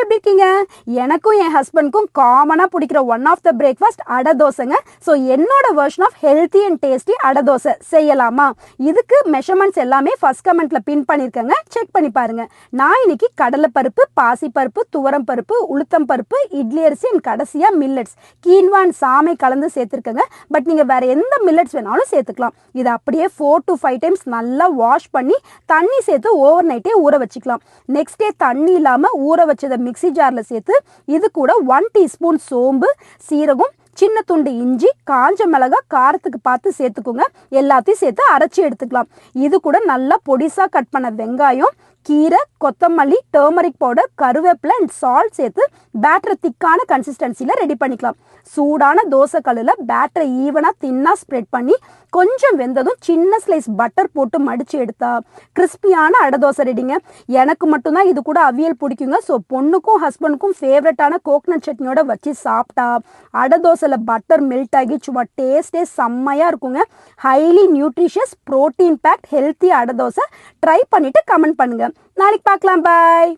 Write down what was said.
எப்படி இருக்கீங்க? எனக்கும் என் ஹஸ்பண்ட்க்கும் காமனாக பிடிக்கிற one of the breakfast adai தோசைங்க. ஸோ என்னோட version of healthy and tasty adai dosa செய்யலாமா? இதுக்கு மெஷர்மெண்ட்ஸ் எல்லாமே ஃபர்ஸ்ட் கமெண்ட்ல பின் பண்ணியிருக்கேங்க, செக் பண்ணி பாருங்க. நான் இன்னைக்கு கடலைப்பருப்பு, பாசிப்பருப்பு, துவரம் பருப்பு, உளுத்தம் பருப்பு, இட்லி அரிசி அண்ட் கடைசியாக மில்லட்ஸ் கீன்வா அண்ட் சாமை கலந்து சேர்த்துருக்கேங்க. பட் நீங்கள் வேற எந்த மில்லட்ஸ் வேணாலும் சேர்த்துக்கலாம். இதை அப்படியே 4 to 5 டைம்ஸ் நல்லா வாஷ் பண்ணி தண்ணி சேர்த்து ஓவர் நைட்டே ஊற வச்சுக்கலாம். நெக்ஸ்ட் டே தண்ணி இல்லாமல் ஊற வச்சதை மிக்ஸி ஜாரில் சேர்த்து இது கூட 1 டீஸ்பூன் சோம்பு, சீரகம், சின்ன துண்டு இஞ்சி, காஞ்ச மிளகா காரத்துக்கு பார்த்து சேர்த்துக்கோங்க. எல்லாத்தையும் சேர்த்து அரைச்சி எடுத்துக்கலாம். இது கூட நல்லா பொடிசாக கட் பண்ண வெங்காயம், கீரை, கொத்தமல்லி, டர்மரிக் பவுடர், கருவேப்பிலை அண்ட் சால்ட் சேர்த்து பேட்டரை திக்கான கன்சிஸ்டன்சியில் ரெடி பண்ணிக்கலாம். சூடான தோசை கல்லில் பேட்டரை ஈவனாக தின்னாக ஸ்ப்ரெட் பண்ணி கொஞ்சம் வெந்ததும் சின்ன ஸ்லைஸ் பட்டர் போட்டு மடித்து எடுத்தா கிறிஸ்பியான அடை தோசை ரெடிங்க. எனக்கு மட்டும்தான் இது கூட அவியல் பிடிக்குங்க. ஸோ பொண்ணுக்கும் ஹஸ்பண்டுக்கும் ஃபேவரட்டான கோகனட் சட்னியோட வச்சு சாப்பிட்டா அடை தோசையில் பட்டர் மெல்ட் ஆகி சும்மா டேஸ்டே செம்மையாக இருக்குங்க. Highly nutritious, protein packed, healthy adai dosa try பண்ணிவிட்டு கமெண்ட் பண்ணுங்கள். நாளைக்கு பார்க்கலாம். பாய்.